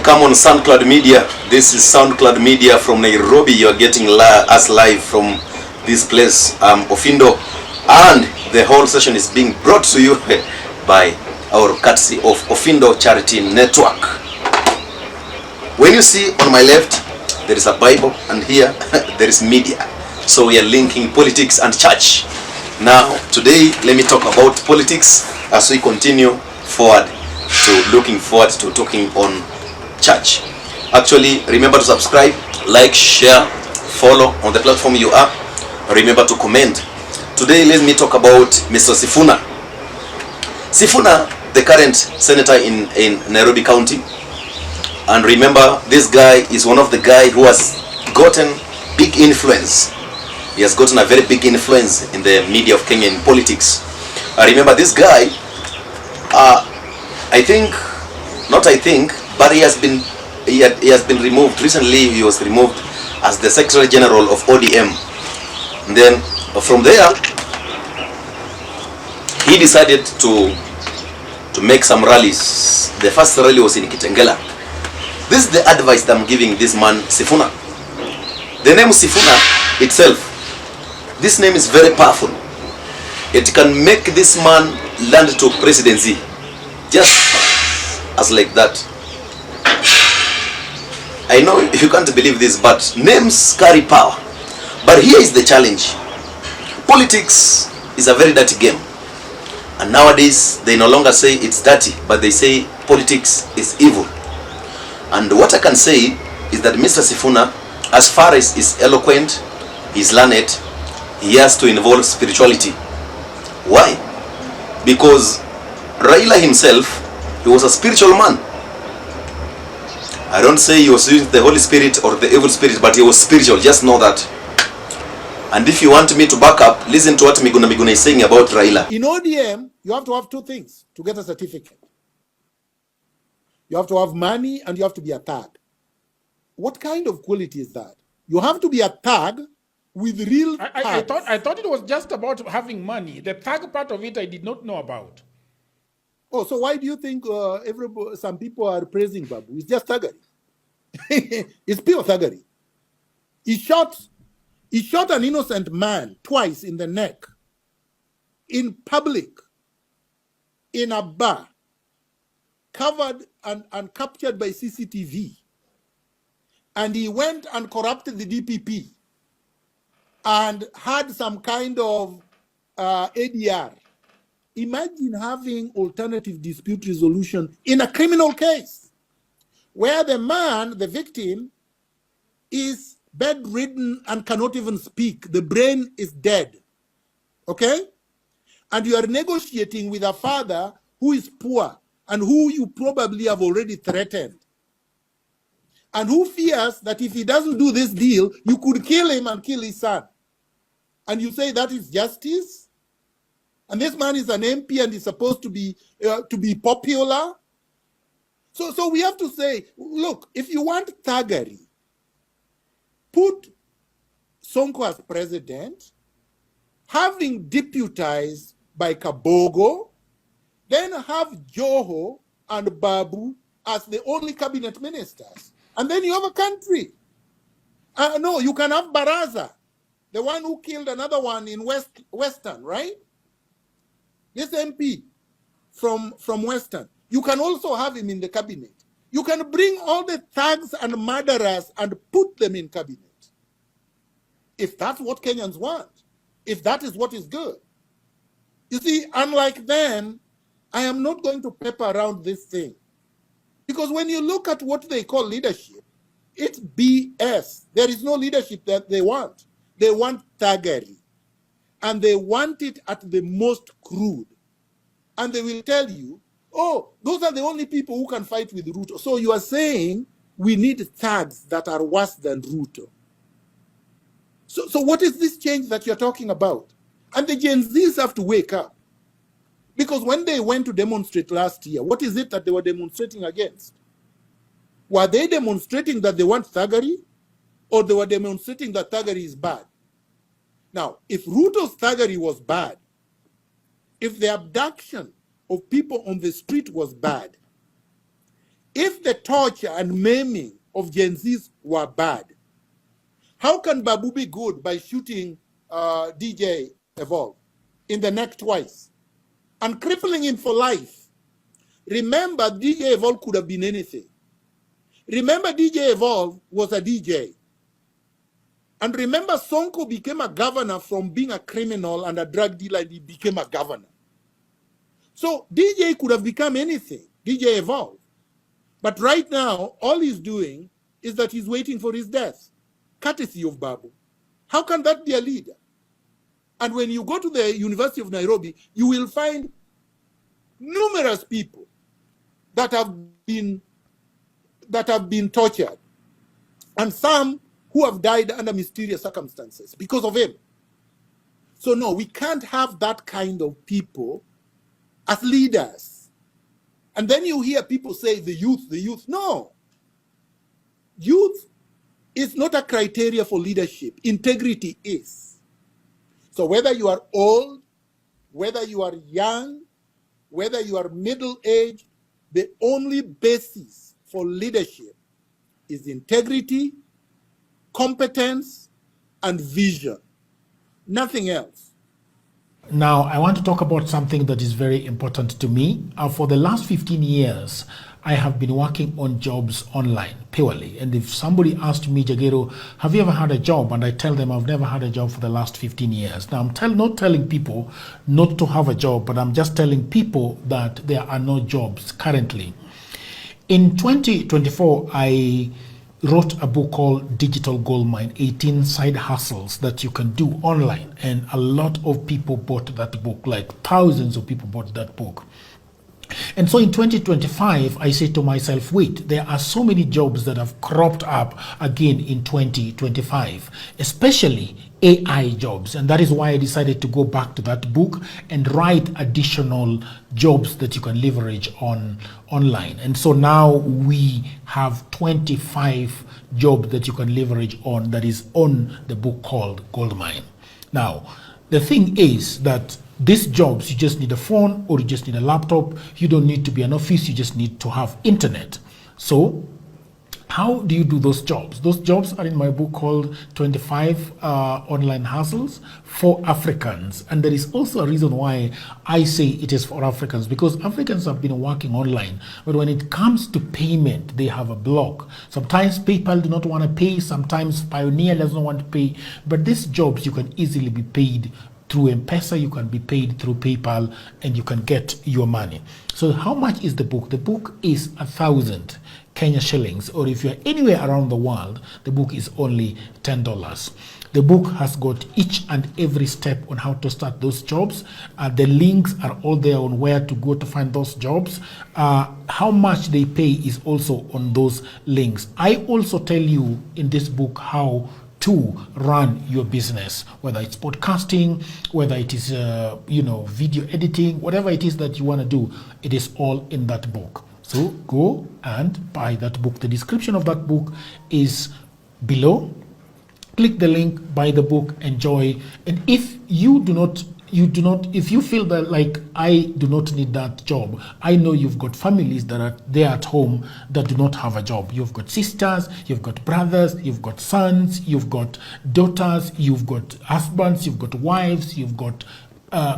Welcome on SoundCloud Media. This is SoundCloud Media from Nairobi. You are getting us live from this place, Ofindo, and the whole session is being brought to you by our courtesy of Ofindo Charity Network. When you see on my left, there is a Bible, and here there is media. So we are linking politics and church. Now, today, let me talk about politics as we continue forward to looking forward to talking on church. Actually, remember to subscribe, like, share, follow on the platform you are. Remember to comment. Today, let me talk about Mr. Sifuna. Sifuna, the current senator in Nairobi County. And remember, this guy is one of the guys who has gotten big influence. He has gotten a very big influence in the media of Kenyan politics. I remember this guy, but he has been removed. Recently, he was removed as the Secretary General of ODM. And then from there, he decided to make some rallies. The first rally was in Kitengela. This is the advice that I'm giving this man, Sifuna. The name Sifuna itself, this name is very powerful. It can make this man land to presidency, just as like that. I know you can't believe this, but names carry power. But here is the challenge. Politics is a very dirty game. And nowadays, they no longer say it's dirty, but they say politics is evil. And what I can say is that Mr. Sifuna, as far as he's eloquent, he's learned, he has to involve spirituality. Why? Because Raila himself, he was a spiritual man. I don't say he was using the Holy Spirit or the evil spirit, but he was spiritual. Just know that. And if you want me to back up, listen to what Miguna is saying about Raila. In ODM, you have to have two things to get a certificate. You have to have money and you have to be a thug. What kind of quality is that? You have to be a thug with real I thought it was just about having money. The thug part of it I did not know about. Oh, so why do you think some people are praising Babu? It's just thuggery. It's pure thuggery. He shot an innocent man twice in the neck, in public, in a bar, covered and captured by CCTV. And he went and corrupted the DPP and had some kind of ADR. Imagine having alternative dispute resolution in a criminal case where the man, the victim, is bedridden and cannot even speak. The brain is dead. Okay? And you are negotiating with a father who is poor and who you probably have already threatened. And who fears that if he doesn't do this deal, you could kill him and kill his son. And you say that is justice? And this man is an MP and is supposed to be popular. So we have to say, look, if you want thuggery, put Sonko as president, having deputized by Kabogo, then have Joho and Babu as the only cabinet ministers. And then you have a country. No, you can have Baraza, the one who killed another one in Western, right? This MP from Western. You can also have him in the cabinet. You can bring all the thugs and murderers and put them in cabinet. If that's what Kenyans want. If that is what is good. You see, unlike them, I am not going to pepper around this thing. Because when you look at what they call leadership, it's BS. There is no leadership that they want. They want thuggery. And they want it at the most crude. And they will tell you, oh, those are the only people who can fight with Ruto. So you are saying we need thugs that are worse than Ruto. So what is this change that you're talking about? And the Gen Zs have to wake up. Because when they went to demonstrate last year, what is it that they were demonstrating against? Were they demonstrating that they want thuggery? Or they were demonstrating that thuggery is bad? Now, if Ruto's thuggery was bad, if the abduction of people on the street was bad, If the torture and maiming of Gen Zs were bad, how can Babu be good by shooting DJ Evolve in the neck twice and crippling him for life? Remember, DJ Evolve could have been anything. Remember, DJ Evolve was a DJ. And remember, Sonko became a governor from being a criminal and a drug dealer, and he became a governor. So DJ could have become anything, DJ Evolve. But right now, all he's doing is that he's waiting for his death, courtesy of Babu. How can that be a leader? And when you go to the University of Nairobi, you will find numerous people that have been tortured, and some who have died under mysterious circumstances because of him. So no, we can't have that kind of people as leaders. And then you hear people say the youth. No. Youth is not a criteria for leadership. Integrity is. So whether you are old, whether you are young, whether you are middle-aged, the only basis for leadership is integrity, competence, and vision. Nothing else. Now, I want to talk about something that is very important to me. For the last 15 years, I have been working on jobs online purely. And if somebody asked me, Jagero, have you ever had a job? And I tell them I've never had a job for the last 15 years. Now, I'm not telling people not to have a job, but I'm just telling people that there are no jobs currently. In 2024, I wrote a book called Digital Goldmine, 18 Side Hustles that you can do online. And a lot of people bought that book, like thousands of people bought that book. And so in 2025, I said to myself, wait, there are so many jobs that have cropped up again in 2025, especially AI jobs. And that is why I decided to go back to that book and write additional jobs that you can leverage online. And so now we have 25 jobs that you can leverage on, that is on the book called Goldmine. Now, the thing is that these jobs, you just need a phone or you just need a laptop. You don't need to be an office. You just need to have internet. So how do you do those jobs? Those jobs are in my book called 25 Online Hustles for Africans. And there is also a reason why I say it is for Africans, because Africans have been working online. But when it comes to payment, they have a block. Sometimes PayPal do not want to pay. Sometimes Pioneer doesn't want to pay. But these jobs, you can easily be paid through M-Pesa, you can be paid through PayPal, and you can get your money. So how much is the book? The book is 1,000 Kenya shillings, or if you're anywhere around the world, the book is only $10. The book has got each and every step on how to start those jobs. The links are all there on where to go to find those jobs. How much they pay is also on those links. I also tell you in this book how to run your business, whether it's podcasting, whether it is video editing, whatever it is that you want to do, it is all in that book. So go and buy that book. The description of that book is below. Click the link, buy the book, enjoy. And if if you feel that like I do not need that job, I know you've got families that are there at home that do not have a job. You've got sisters, you've got brothers, you've got sons, you've got daughters, you've got husbands, you've got wives, you've got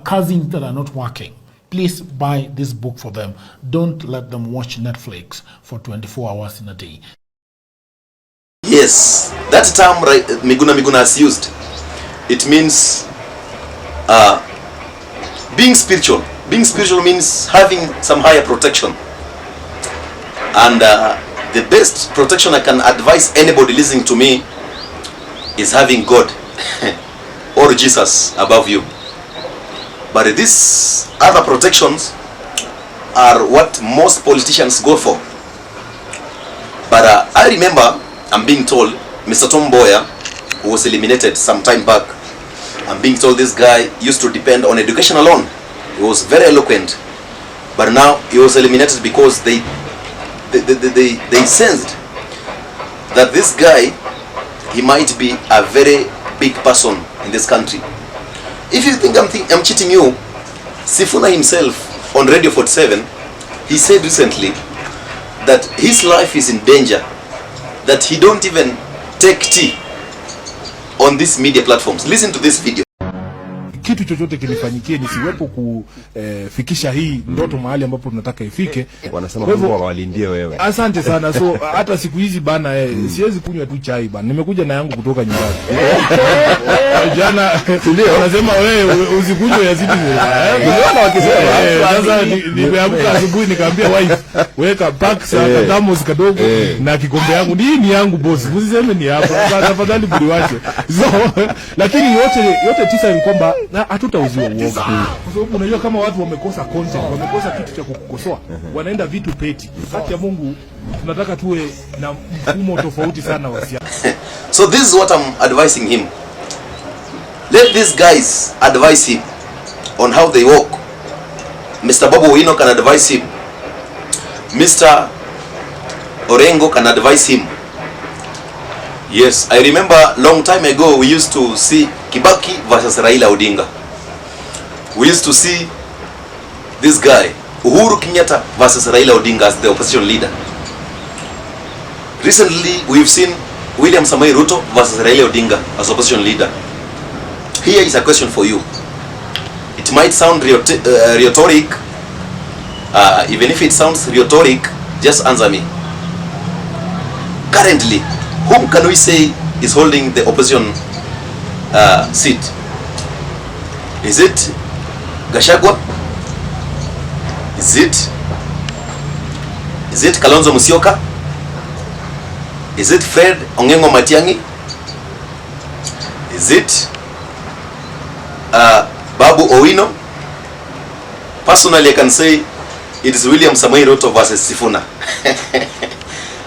cousins that are not working. Please buy this book for them. Don't let them watch Netflix for 24 hours in a day. Yes, that term right, Miguna has used. It means being spiritual. Being spiritual means having some higher protection. And the best protection I can advise anybody listening to me is having God or Jesus above you. But these other protections are what most politicians go for. But I remember, I'm being told, Mr. Tom Mboya, who was eliminated some time back, I'm being told this guy used to depend on education alone. He was very eloquent. But now he was eliminated because they sensed that this guy, he might be a very big person in this country. If you think I'm cheating you, Sifuna himself on Radio 47, he said recently that his life is in danger, that he don't even take tea on these media platforms. Listen to this video. Kitu chochote kilifanyikie nisiwepo kufikisha hii ndoto mahali ambapo tunataka ifike. Wanasema Mungu awalindie wewe. Asante sana. So hata siku hizi bana siwezi kunywa tu chai bana. Nimekuja na yangu kutoka nyumbani. Jana wanasema wewe usikunywe ya Citizen. Unaona wakisema sasa nimeamka asubuhi nikamwambia wife weka pack sasa thermos kadogo na kikombe yangu ni yangu boss. Usiseme ni hapo. Tafadhali buliwache. So lakini yote tisa ni kwamba hatutauziwa uongo. Kwa sababu unajua kama watu wamekosa content, wamekosa kitu cha kukukosoa, wanaenda vitu peti. Haki ya Mungu tunataka tuwe na mfumo tofauti sana wa siasa. So this is what I'm advising him. Let these guys advise him on how they walk. Mr. Babu Owino can advise him. Mr. Orengo can advise him. Yes, I remember long time ago we used to see Kibaki versus Raila Odinga. We used to see this guy Uhuru Kenyatta versus Raila Odinga as the opposition leader. Recently we've seen William Samoei Ruto versus Raila Odinga as opposition leader. Here is a question for you. It might sound rhetoric. Even if it sounds rhetoric, just answer me. Currently, whom can we say is holding the opposition seat? Is it Gachagua? Is it Kalonzo Musyoka? Is it Fred Ongengo Matiang'i? Is it Babu Owino? Personally, I can say it is William Samoei Ruto versus Sifuna.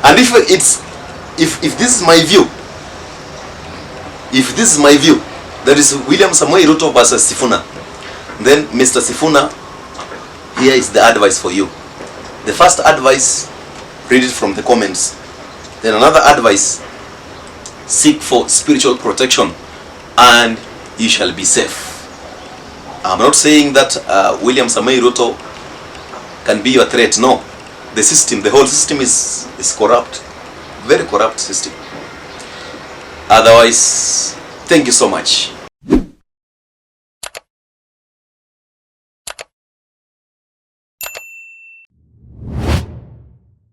And if this is my view, that is William Samoei Ruto versus Sifuna, then Mr. Sifuna, here is the advice for you. The first advice, read it from the comments. Then another advice, seek for spiritual protection and you shall be safe. I'm not saying that William Samoei Ruto can be your threat. No. The system, the whole system is corrupt. Very corrupt system. Otherwise, thank you so much.